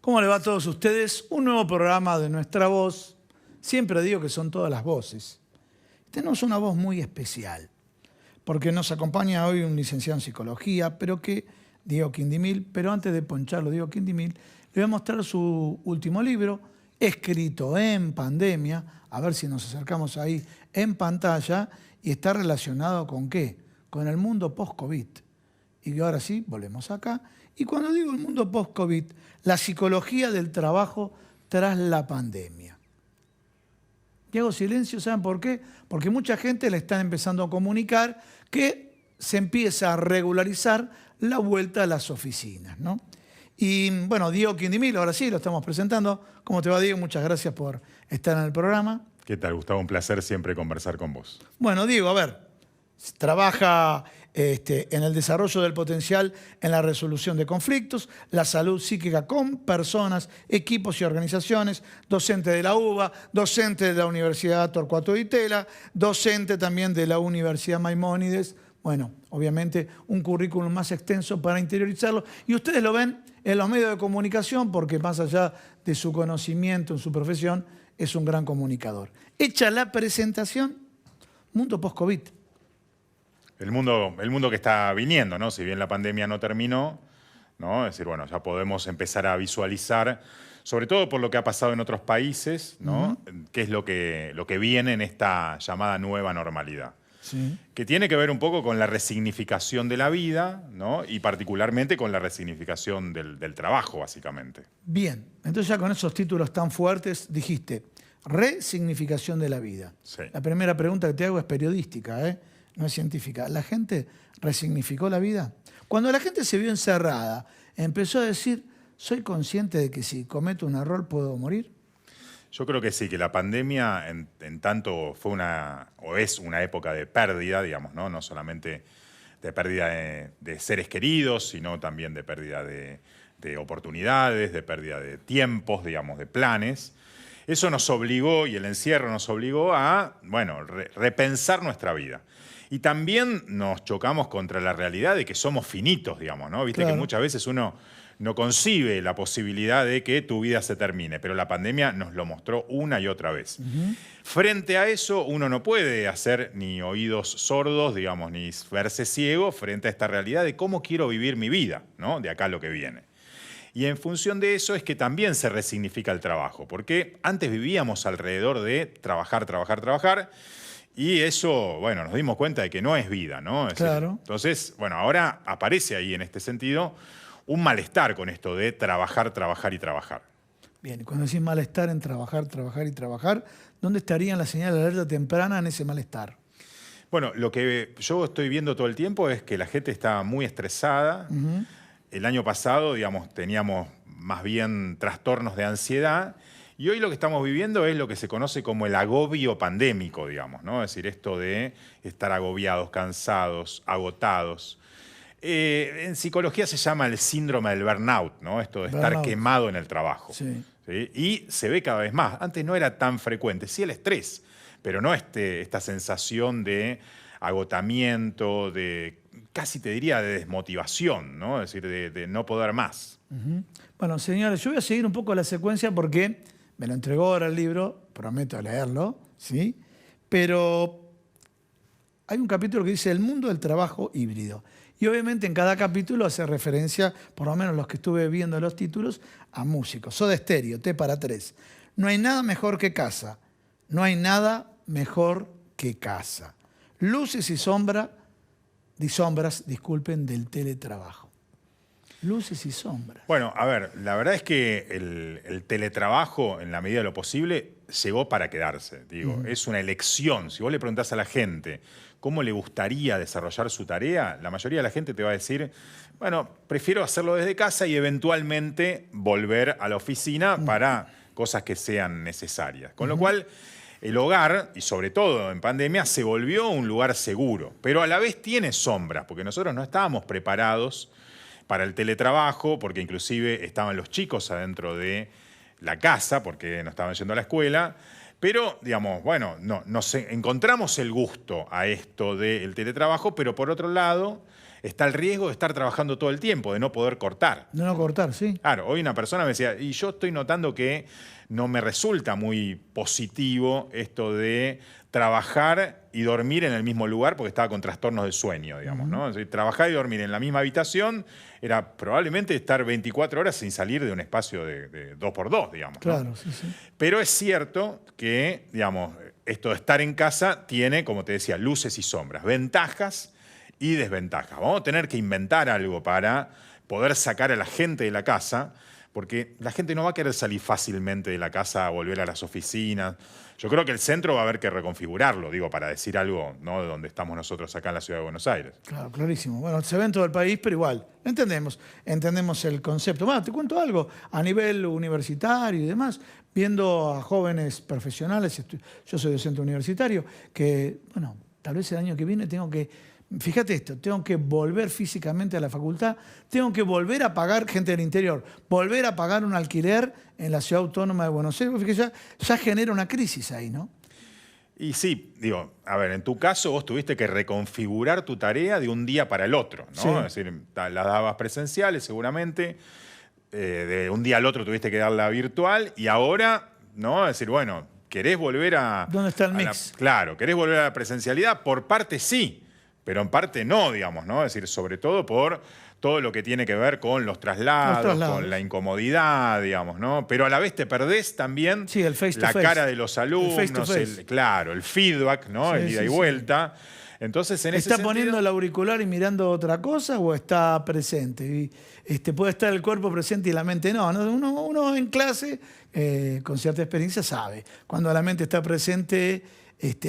¿Cómo le va a todos ustedes? Un nuevo programa de Nuestra Voz. Siempre digo que son todas las voces. Tenemos una voz muy especial, porque nos acompaña hoy un licenciado en Psicología, Diego Quindimil, pero antes de poncharlo, Diego Quindimil, le voy a mostrar su último libro, escrito en pandemia, a ver si nos acercamos ahí en pantalla, y está relacionado ¿con qué? Con el mundo post-COVID. Y ahora sí, volvemos acá. Y cuando digo el mundo post-COVID, la psicología del trabajo tras la pandemia. Y hago silencio, ¿saben por qué? Porque mucha gente le está empezando a comunicar que se empieza a regularizar la vuelta a las oficinas, ¿no? Y bueno, Diego Quindimil, ahora sí, lo estamos presentando. ¿Cómo te va, Diego? Muchas gracias por estar en el programa. ¿Qué tal, Gustavo? Un placer siempre conversar con vos. Bueno, Diego, a ver, trabaja en el desarrollo del potencial en la resolución de conflictos, la salud psíquica con personas, equipos y organizaciones, docente de la UBA, docente de la Universidad Torcuato Di Tella, docente también de la Universidad Maimónides. Bueno, obviamente un currículum más extenso para interiorizarlo. Y ustedes lo ven en los medios de comunicación porque más allá de su conocimiento en su profesión, es un gran comunicador. Hecha la presentación, mundo post-COVID. El mundo que está viniendo, ¿no? Si bien la pandemia no terminó, ¿no? Es decir, bueno, ya podemos empezar a visualizar, sobre todo por lo que ha pasado en otros países, ¿no? Qué es lo que viene en esta llamada nueva normalidad. Sí. Que tiene que ver un poco con la resignificación de la vida, ¿no? Y particularmente con la resignificación del trabajo, básicamente. Bien, entonces ya con esos títulos tan fuertes dijiste, resignificación de la vida. Sí. La primera pregunta que te hago es periodística, ¿eh? No es científica. ¿La gente resignificó la vida? Cuando la gente se vio encerrada, empezó a decir, ¿soy consciente de que si cometo un error puedo morir? Yo creo que sí, que la pandemia en tanto fue es una época de pérdida, digamos, ¿no? No solamente de pérdida de seres queridos, sino también de pérdida de oportunidades, de pérdida de tiempos, digamos, de planes. Eso nos obligó, y el encierro nos obligó a, bueno, repensar nuestra vida. Y también nos chocamos contra la realidad de que somos finitos, digamos, ¿no? Viste, claro, que muchas veces uno no concibe la posibilidad de que tu vida se termine, pero la pandemia nos lo mostró una y otra vez. Frente a eso, uno no puede hacer ni oídos sordos, digamos, ni verse ciego frente a esta realidad de cómo quiero vivir mi vida, ¿no? De acá lo que viene. Y en función de eso es que también se resignifica el trabajo, porque antes vivíamos alrededor de trabajar, trabajar, trabajar, y eso, bueno, nos dimos cuenta de que no es vida, ¿no? Claro. Entonces, bueno, ahora aparece ahí en este sentido un malestar con esto de trabajar, trabajar y trabajar. Bien, cuando decís malestar en trabajar, trabajar y trabajar, ¿dónde estarían las señales de alerta temprana en ese malestar? Bueno, lo que yo estoy viendo todo el tiempo es que la gente está muy estresada. El año pasado, digamos, teníamos más bien trastornos de ansiedad. Y hoy lo que estamos viviendo es lo que se conoce como el agobio pandémico, digamos, ¿no? Es decir, esto de estar agobiados, cansados, agotados. En psicología se llama el síndrome del burnout, ¿no? Esto de estar quemado en el trabajo. Sí. ¿Sí? Y se ve cada vez más. Antes no era tan frecuente. Sí el estrés, pero no esta sensación de agotamiento, de casi te diría de desmotivación, ¿no? Es decir, de no poder más. Bueno, señores, yo voy a seguir un poco la secuencia porque me lo entregó ahora el libro, prometo leerlo, ¿sí? Pero hay un capítulo que dice el mundo del trabajo híbrido. Y obviamente en cada capítulo hace referencia, por lo menos los que estuve viendo los títulos, a músicos. Soda Stereo, T para 3. No hay nada mejor que casa. No hay nada mejor que casa. Luces y sombras, disculpen, del teletrabajo. Luces y sombras. Bueno, a ver, la verdad es que el teletrabajo, en la medida de lo posible, llegó para quedarse. Digo, es una elección. Si vos le preguntás a la gente cómo le gustaría desarrollar su tarea, la mayoría de la gente te va a decir, bueno, prefiero hacerlo desde casa y eventualmente volver a la oficina para cosas que sean necesarias. Con lo cual, el hogar, y sobre todo en pandemia, se volvió un lugar seguro, pero a la vez tiene sombras, porque nosotros no estábamos preparados para el teletrabajo, porque inclusive estaban los chicos adentro de la casa, porque no estaban yendo a la escuela, pero, digamos, bueno, nos encontramos el gusto a esto del teletrabajo, pero por otro lado, está el riesgo de estar trabajando todo el tiempo, de no poder cortar. De no cortar, sí. Claro, hoy una persona me decía, y yo estoy notando que no me resulta muy positivo esto de trabajar y dormir en el mismo lugar porque estaba con trastornos de sueño, digamos, ¿no? Es decir, trabajar y dormir en la misma habitación era probablemente estar 24 horas sin salir de un espacio de 2x2, digamos. Claro, ¿no? sí, sí. Pero es cierto que, digamos, esto de estar en casa tiene, como te decía, luces y sombras, ventajas y desventajas. Vamos a tener que inventar algo para poder sacar a la gente de la casa, porque la gente no va a querer salir fácilmente de la casa a volver a las oficinas. Yo creo que el centro va a haber que reconfigurarlo, digo, para decir algo, ¿no?, de donde estamos nosotros acá en la ciudad de Buenos Aires. Claro, clarísimo. Bueno, se ve en todo el país, pero igual, entendemos el concepto. Bueno, te cuento algo, a nivel universitario y demás, viendo a jóvenes profesionales, yo soy docente universitario, que, bueno, tal vez el año que viene fíjate esto, tengo que volver físicamente a la facultad, tengo que volver a pagar, gente del interior, volver a pagar un alquiler en la ciudad autónoma de Buenos Aires, porque ya genera una crisis ahí, ¿no? Y sí, digo, a ver, en tu caso vos tuviste que reconfigurar tu tarea de un día para el otro, ¿no? Sí. Es decir, las dabas presenciales seguramente, de un día al otro tuviste que darla virtual y ahora, ¿no? Es decir, bueno, ¿querés volver a... ¿Dónde está el mix? Claro, ¿querés volver a la presencialidad? Por parte sí, pero en parte no, digamos, ¿no? Es decir, sobre todo por todo lo que tiene que ver con los traslados, con la incomodidad, digamos, ¿no? Pero a la vez te perdés también sí, el face to la face. cara de los alumnos, El face to face. claro, el feedback, ¿no? Sí, El ida sí, y sí. vuelta. Entonces, en ese ¿Está sentido, poniendo el auricular y mirando otra cosa o está presente? Puede estar el cuerpo presente y la mente no. Uno en clase, con cierta experiencia, sabe cuando la mente está presente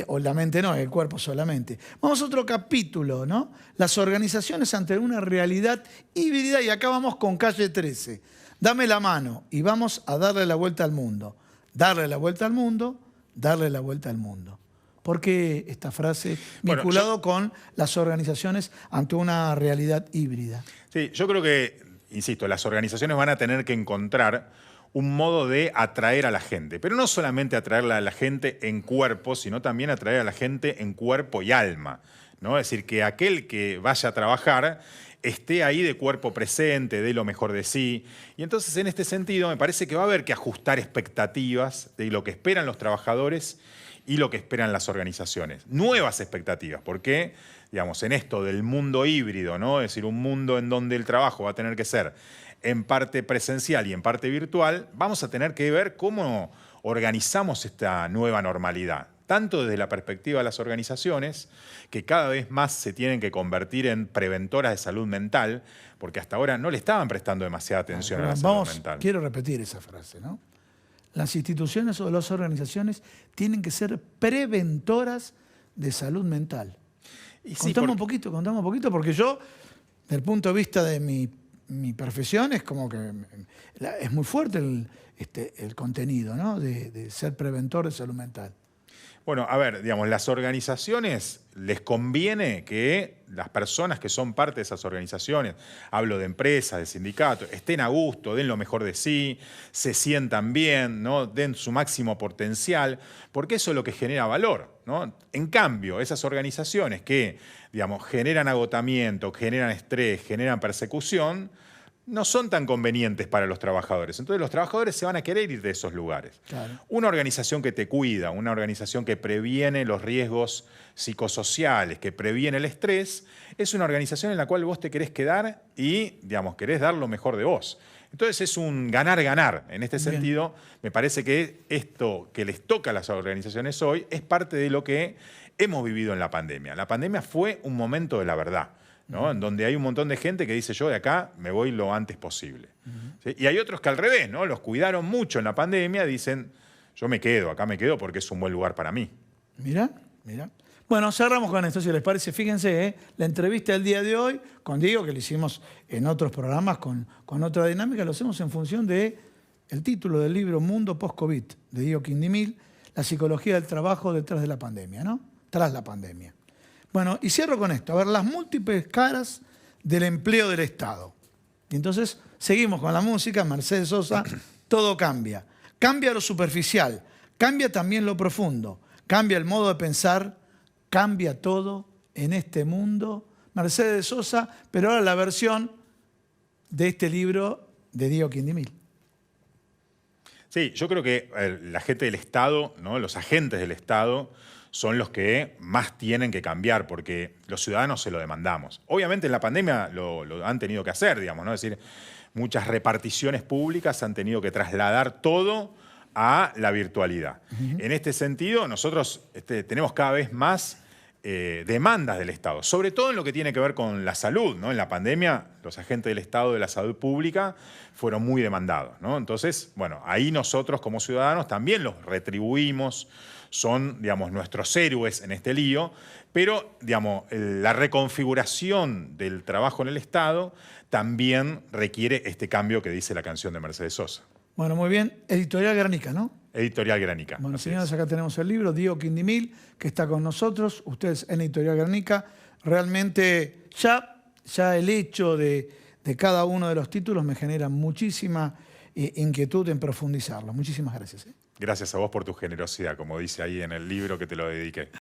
o la mente no, el cuerpo solamente. Vamos a otro capítulo, ¿no? Las organizaciones ante una realidad híbrida, y acá vamos con Calle 13. Dame la mano y vamos a darle la vuelta al mundo. Darle la vuelta al mundo, darle la vuelta al mundo. ¿Por qué esta frase vinculado con las organizaciones ante una realidad híbrida? Sí, yo creo que, insisto, las organizaciones van a tener que encontrar un modo de atraer a la gente, pero no solamente atraerla a la gente en cuerpo, sino también atraer a la gente en cuerpo y alma, ¿no? Es decir, que aquel que vaya a trabajar esté ahí de cuerpo presente, dé lo mejor de sí. Y entonces, en este sentido, me parece que va a haber que ajustar expectativas de lo que esperan los trabajadores y lo que esperan las organizaciones. Nuevas expectativas, porque, digamos, en esto del mundo híbrido, ¿no? Es decir, un mundo en donde el trabajo va a tener que ser en parte presencial y en parte virtual, vamos a tener que ver cómo organizamos esta nueva normalidad, tanto desde la perspectiva de las organizaciones, que cada vez más se tienen que convertir en preventoras de salud mental, porque hasta ahora no le estaban prestando demasiada atención a la salud mental. Quiero repetir esa frase, ¿no? Las instituciones o las organizaciones tienen que ser preventoras de salud mental. Y sí, contame un poquito, porque yo, desde el punto de vista de mi profesión, es como que es muy fuerte el contenido, ¿no? De ser preventor de salud mental. Bueno, a ver, digamos, las organizaciones les conviene que las personas que son parte de esas organizaciones, hablo de empresas, de sindicatos, estén a gusto, den lo mejor de sí, se sientan bien, ¿no? Den su máximo potencial, porque eso es lo que genera valor, ¿no? En cambio, esas organizaciones que, digamos, generan agotamiento, generan estrés, generan persecución, no son tan convenientes para los trabajadores. Entonces los trabajadores se van a querer ir de esos lugares. Claro. Una organización que te cuida, una organización que previene los riesgos psicosociales, que previene el estrés, es una organización en la cual vos te querés quedar y, digamos, querés dar lo mejor de vos. Entonces es un ganar-ganar. En este sentido, me parece que esto que les toca a las organizaciones hoy es parte de lo que hemos vivido en la pandemia. La pandemia fue un momento de la verdad, ¿no? En donde hay un montón de gente que dice, yo de acá me voy lo antes posible. ¿Sí? Y hay otros que al revés, ¿no? Los cuidaron mucho en la pandemia, dicen, yo me quedo, acá me quedo porque es un buen lugar para mí. Mira. Bueno, cerramos con esto, si les parece. Fíjense, la entrevista del día de hoy con Diego, que lo hicimos en otros programas con otra dinámica, lo hacemos en función del título del libro Mundo Post-COVID, de Diego Quindimil, la psicología del trabajo detrás de la pandemia, ¿no? Tras la pandemia. Bueno, y cierro con esto. A ver, las múltiples caras del empleo del Estado. Y entonces seguimos con la música, Mercedes Sosa, todo cambia. Cambia lo superficial, cambia también lo profundo, cambia el modo de pensar, cambia todo en este mundo Mercedes Sosa, pero ahora la versión de este libro de Diego Quindimil. Sí, yo creo que la gente del Estado, ¿no? Los agentes del Estado son los que más tienen que cambiar, porque los ciudadanos se lo demandamos. Obviamente en la pandemia lo han tenido que hacer, digamos, ¿no? Es decir, muchas reparticiones públicas han tenido que trasladar todo a la virtualidad. En este sentido, nosotros tenemos cada vez más demandas del Estado, sobre todo en lo que tiene que ver con la salud, ¿no? En la pandemia, los agentes del Estado de la salud pública fueron muy demandados, ¿no? Entonces, bueno, ahí nosotros como ciudadanos también los retribuimos, son, digamos, nuestros héroes en este lío, pero, digamos, la reconfiguración del trabajo en el Estado también requiere este cambio que dice la canción de Mercedes Sosa. Bueno, muy bien. Editorial Granica, ¿no? Editorial Granica. Bueno, señores, acá tenemos el libro, Diego Quindimil, que está con nosotros. Ustedes en Editorial Granica. Realmente ya el hecho de cada uno de los títulos me genera muchísima inquietud en profundizarlo. Muchísimas gracias. Gracias a vos por tu generosidad, como dice ahí en el libro que te lo dediqué.